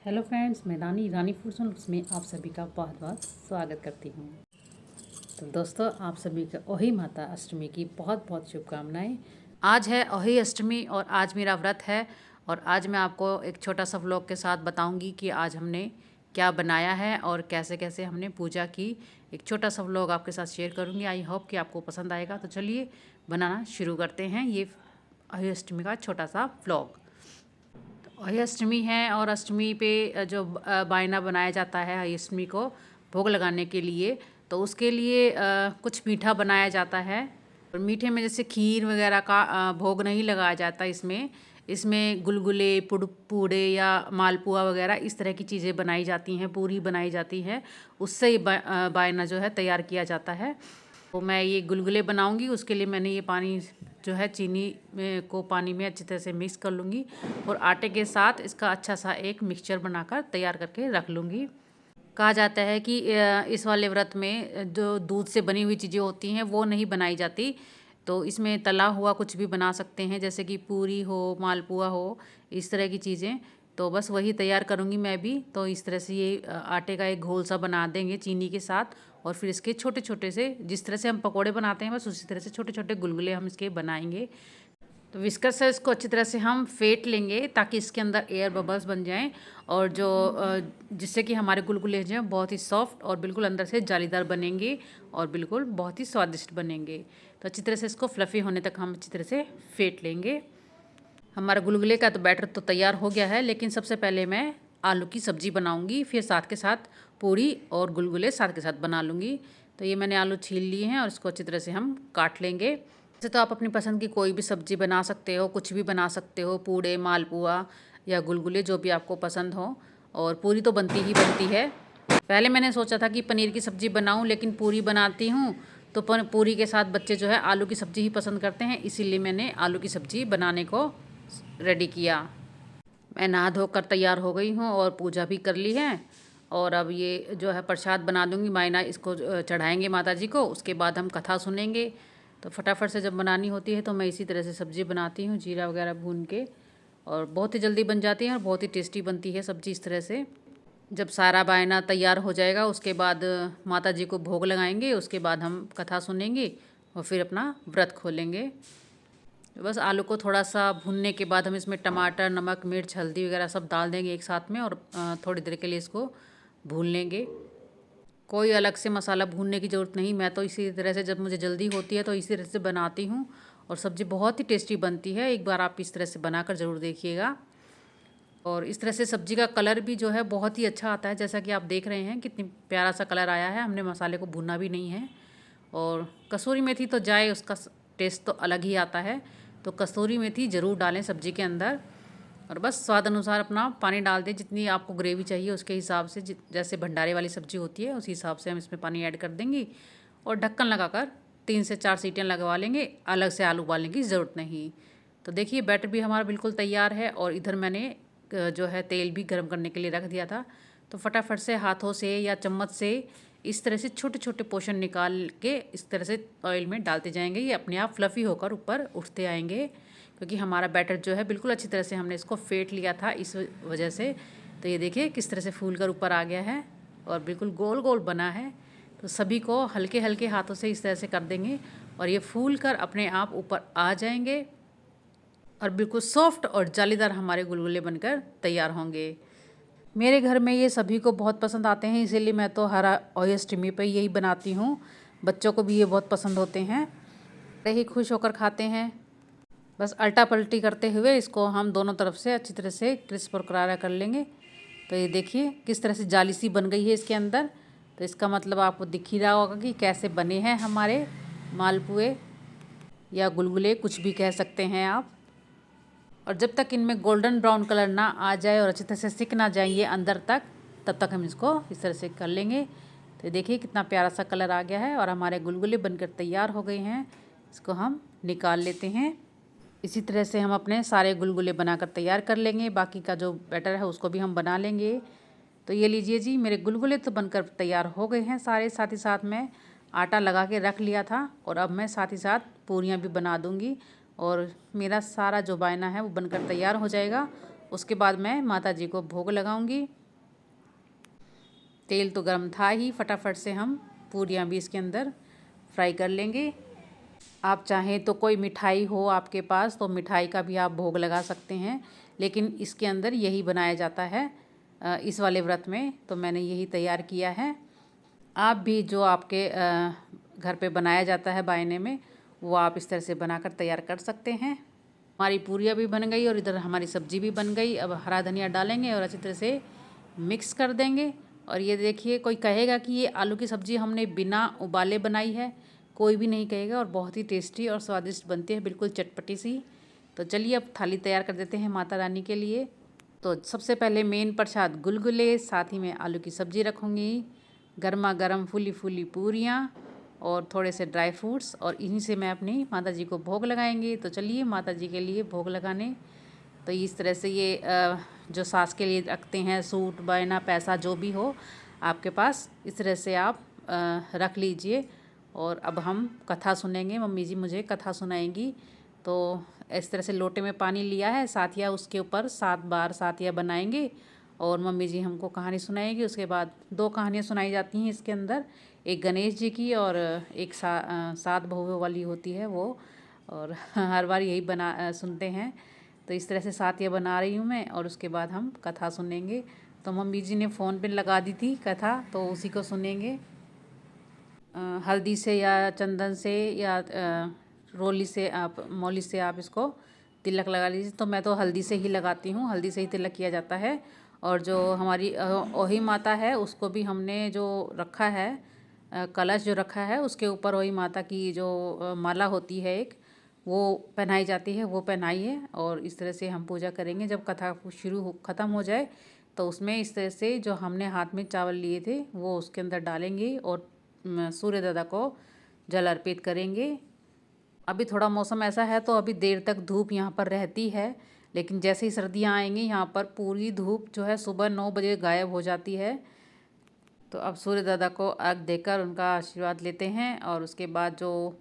Hello friends, मैं रानी foods and looks में आप सभी का बहुत बहुत स्वागत करती हूँ। तो दोस्तों, आप सभी को ओही माता अष्टमी की बहुत बहुत शुभकामनाएं। आज है ओही अष्टमी और आज मेरा व्रत है। और आज मैं आपको एक छोटा सा व्लॉग के साथ बताऊंगी कि आज हमने क्या बनाया है और कैसे कैसे हमने पूजा की। एक छोटा सा व्लॉग आपके साथ शेयर करूंगी। आई होप कि आपको पसंद आएगा। तो चलिए बनाना शुरू करते हैं ये ओही अष्टमी का छोटा सा व्लॉग। वही अष्टमी है और अष्टमी पे जो बायना बनाया जाता है अष्टमी को भोग लगाने के लिए, तो उसके लिए कुछ मीठा बनाया जाता है। और मीठे में जैसे खीर वगैरह का भोग नहीं लगाया जाता। इसमें इसमें गुलगुले पूड़े या मालपुआ वगैरह इस तरह की चीज़ें बनाई जाती हैं, पूरी बनाई जाती है। उससे ही बायना जो है तैयार किया जाता है। तो मैं ये गुलगुले बनाऊंगी। उसके लिए मैंने ये पानी जो है चीनी में को पानी में अच्छी तरह से मिक्स कर लूँगी और आटे के साथ इसका अच्छा सा एक मिक्सचर बनाकर तैयार करके रख लूँगी। कहा जाता है कि इस वाले व्रत में जो दूध से बनी हुई चीज़ें होती हैं वो नहीं बनाई जाती। तो इसमें तला हुआ कुछ भी बना सकते हैं, जैसे कि पूरी हो, मालपुआ हो, इस तरह की चीज़ें। तो बस वही तैयार करूँगी मैं भी। तो इस तरह से ये आटे का एक घोल सा बना देंगे चीनी के साथ और फिर इसके छोटे छोटे से, जिस तरह से हम पकोड़े बनाते हैं बस उसी तरह से छोटे छोटे गुलगुले हम इसके बनाएंगे। तो विस्कर से इसको अच्छी तरह से हम फेंट लेंगे ताकि इसके अंदर एयर बबल्स बन जाएं और जो जिससे कि हमारे गुलगुले जो हैं बहुत ही सॉफ्ट और बिल्कुल अंदर से जालीदार बनेंगे और बिल्कुल बहुत ही स्वादिष्ट बनेंगे। तो अच्छी तरह से इसको फ्लफ़ी होने तक हम अच्छी तरह से फेंट लेंगे। हमारा गुलगुले का तो बैटर तो तैयार हो गया है, लेकिन सबसे पहले मैं आलू की सब्ज़ी बनाऊंगी, फिर साथ के साथ पूड़ी और गुलगुले साथ के साथ बना लूँगी। तो ये मैंने आलू छील लिए हैं और इसको अच्छी तरह से हम काट लेंगे। वैसे तो आप अपनी पसंद की कोई भी सब्ज़ी बना सकते हो, कुछ भी बना सकते हो, पूड़े, मालपुआ या गुलगुले जो भी आपको पसंद हो। और पूरी तो बनती ही बनती है। पहले मैंने सोचा था कि पनीर की सब्ज़ी बनाऊं, लेकिन पूरी बनाती हूँ तो पूरी के साथ बच्चे जो है आलू की सब्ज़ी ही पसंद करते हैं, इसीलिए मैंने आलू की सब्ज़ी बनाने को रेडी किया। मैं नहा धोकर तैयार हो गई हूँ और पूजा भी कर ली है। और अब ये जो है प्रसाद बना दूँगी, मायना इसको चढ़ाएंगे माता जी को। उसके बाद हम कथा सुनेंगे। तो फटाफट से जब बनानी होती है तो मैं इसी तरह से सब्ज़ी बनाती हूँ, जीरा वगैरह भून के। और बहुत ही जल्दी बन जाती है और बहुत ही टेस्टी बनती है सब्ज़ी इस तरह से। जब सारा बायना तैयार हो जाएगा उसके बाद माता जी को भोग लगाएंगे, उसके बाद हम कथा सुनेंगे और फिर अपना व्रत खोलेंगे। बस आलू को थोड़ा सा भूनने के बाद हम इसमें टमाटर, नमक, मिर्च, हल्दी वगैरह सब डाल देंगे एक साथ में और थोड़ी देर के लिए इसको भून लेंगे। कोई अलग से मसाला भूनने की ज़रूरत नहीं। मैं तो इसी तरह से जब मुझे जल्दी होती है तो इसी तरह से बनाती हूँ और सब्ज़ी बहुत ही टेस्टी बनती है। एक बार आप इस तरह से बनाकर ज़रूर देखिएगा। और इस तरह से सब्ज़ी का कलर भी जो है बहुत ही अच्छा आता है, जैसा कि आप देख रहे हैं कितनी प्यारा सा कलर आया है। हमने मसाले को भुना भी नहीं है। और कसूरी मेथी तो जाए, उसका टेस्ट तो अलग ही आता है। तो कसूरी मेथी ज़रूर डालें सब्ज़ी के अंदर। और बस स्वाद अनुसार अपना पानी डाल दें, जितनी आपको ग्रेवी चाहिए उसके हिसाब से। जैसे भंडारे वाली सब्ज़ी होती है उसी हिसाब से हम इसमें पानी ऐड कर देंगे और ढक्कन लगाकर 3 से 4 सीटियाँ लगवा लेंगे। अलग से आलू उबालने की ज़रूरत नहीं। तो देखिए बैटर भी हमारा बिल्कुल तैयार है और इधर मैंने जो है तेल भी गर्म करने के लिए रख दिया था। तो फटाफट से हाथों से या चम्मच से इस तरह से छोटे छोटे पोर्शन निकाल के इस तरह से ऑयल में डालते जाएंगे। ये अपने आप फ्लफ़ी होकर ऊपर उठते आएंगे, क्योंकि हमारा बैटर जो है बिल्कुल अच्छी तरह से हमने इसको फेंट लिया था इस वजह से। तो ये देखिए किस तरह से फूल कर ऊपर आ गया है और बिल्कुल गोल गोल बना है। तो सभी को हल्के हल्के हाथों से इस तरह से कर देंगे और ये फूल कर अपने आप ऊपर आ जाएंगे और बिल्कुल सॉफ्ट और जालीदार हमारे गुलगुले बनकर तैयार होंगे। मेरे घर में ये सभी को बहुत पसंद आते हैं, इसीलिए मैं तो हर अष्टमी पे यही बनाती हूँ। बच्चों को भी ये बहुत पसंद होते हैं, बड़े ही खुश होकर खाते हैं। बस अल्टा पलटी करते हुए इसको हम दोनों तरफ से अच्छी तरह से क्रिस्प और करारा कर लेंगे। तो ये देखिए किस तरह से जाली सी बन गई है इसके अंदर। तो इसका मतलब आपको दिख ही रहा होगा कि कैसे बने हैं हमारे मालपुए या गुलगुले, कुछ भी कह सकते हैं आप। और जब तक इनमें गोल्डन ब्राउन कलर ना आ जाए और अच्छी तरह से सिक ना जाए ये अंदर तक, तब तक हम इसको इस तरह से कर लेंगे। तो देखिए कितना प्यारा सा कलर आ गया है और हमारे गुलगुले बनकर तैयार हो गए हैं। इसको हम निकाल लेते हैं। इसी तरह से हम अपने सारे गुलगुले बनाकर तैयार कर लेंगे। बाकी का जो बैटर है उसको भी हम बना लेंगे। तो ये लीजिए जी, मेरे गुलगुले तो बनकर तैयार हो गए हैं सारे। साथ ही साथ मैं आटा लगा के रख लिया था और अब मैं साथ ही साथ पूरियाँ भी बना दूँगी और मेरा सारा जो बायना है वो बनकर तैयार हो जाएगा उसके बाद मैं माता जी को भोग लगाऊंगी। तेल तो गर्म था ही, फटाफट से हम पूरियाँ भी इसके अंदर फ्राई कर लेंगे। आप चाहें तो कोई मिठाई हो आपके पास तो मिठाई का भी आप भोग लगा सकते हैं, लेकिन इसके अंदर यही बनाया जाता है इस वाले व्रत में, तो मैंने यही तैयार किया है। आप भी जो आपके घर पे बनाया जाता है बायने में, वो आप इस तरह से बनाकर तैयार कर सकते हैं। हमारी पूरियाँ भी बन गई और इधर हमारी सब्ज़ी भी बन गई। अब हरा धनिया डालेंगे और अच्छी तरह से मिक्स कर देंगे। और ये देखिए, कोई कहेगा कि ये आलू की सब्ज़ी हमने बिना उबाले बनाई है, कोई भी नहीं कहेगा, और बहुत ही टेस्टी और स्वादिष्ट बनती है, बिल्कुल चटपटी सी। तो चलिए अब थाली तैयार कर देते हैं माता रानी के लिए। तो सबसे पहले मेन प्रसाद गुलगुले, साथ ही में आलू की सब्ज़ी रखूँगी, गर्मा गर्म फूली फूली पूरियाँ और थोड़े से ड्राई फ्रूट्स, और इन्हीं से मैं अपनी माता जी को भोग लगाएंगे। तो चलिए माता जी के लिए भोग लगाने। तो इस तरह से ये जो सास के लिए रखते हैं, सूट बायना पैसा जो भी हो आपके पास, इस तरह से आप रख लीजिए। और अब हम कथा सुनेंगे, मम्मी जी मुझे कथा सुनाएंगी। तो इस तरह से लोटे में पानी लिया है, साथिया उसके ऊपर 7 बार साथिया बनाएंगे और मम्मी जी हमको कहानी सुनाएगी। उसके बाद 2 कहानियाँ सुनाई जाती हैं इसके अंदर, एक गणेश जी की और एक 7 बहुओं वाली होती है वो, और हर बार यही सुनते हैं। तो इस तरह से साथिया बना रही हूँ मैं, और उसके बाद हम कथा सुनेंगे। तो मम्मी जी ने फ़ोन पे लगा दी थी कथा, तो उसी को सुनेंगे। हल्दी से या चंदन से या रोली से, आप मौली से आप इसको तिलक लगा लीजिए। तो मैं तो हल्दी से ही लगाती हूँ, हल्दी से ही तिलक किया जाता है। और जो हमारी ओही माता है, उसको भी हमने जो रखा है, कलश जो रखा है, उसके ऊपर ओही माता की जो माला होती है एक, वो पहनाई जाती है, वो पहनाई है। और इस तरह से हम पूजा करेंगे। जब कथा ख़त्म हो जाए तो उसमें इस तरह से जो हमने हाथ में चावल लिए थे वो उसके अंदर डालेंगे और सूर्य दादा को जल अर्पित करेंगे। अभी थोड़ा मौसम ऐसा है तो अभी देर तक धूप यहाँ पर रहती है, लेकिन जैसे ही सर्दियाँ आएंगी यहाँ पर पूरी धूप जो है सुबह 9 बजे गायब हो जाती है। तो अब सूर्य दादा को अर्घ देकर उनका आशीर्वाद लेते हैं, और उसके बाद जो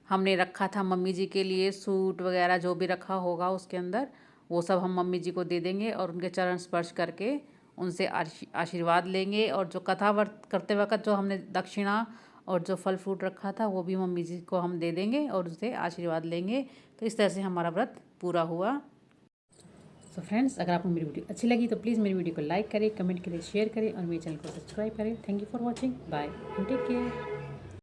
हमने रखा था मम्मी जी के लिए सूट वगैरह जो भी रखा होगा उसके अंदर, वो सब हम मम्मी जी को दे देंगे और उनके चरण स्पर्श करके उनसे आशीर्वाद लेंगे। और जो कथा व्रत करते वक्त जो हमने दक्षिणा और जो फल फ्रूट रखा था वो भी मम्मी जी को हम दे देंगे और उनसे आशीर्वाद लेंगे। तो इस तरह से हमारा व्रत पूरा हुआ। सो फ्रेंड्स, अगर आपको मेरी वीडियो अच्छी लगी तो प्लीज़ मेरी वीडियो को लाइक करें, कमेंट करें, शेयर करें और मेरे चैनल को सब्सक्राइब करें। Thank you for watching, bye and take care.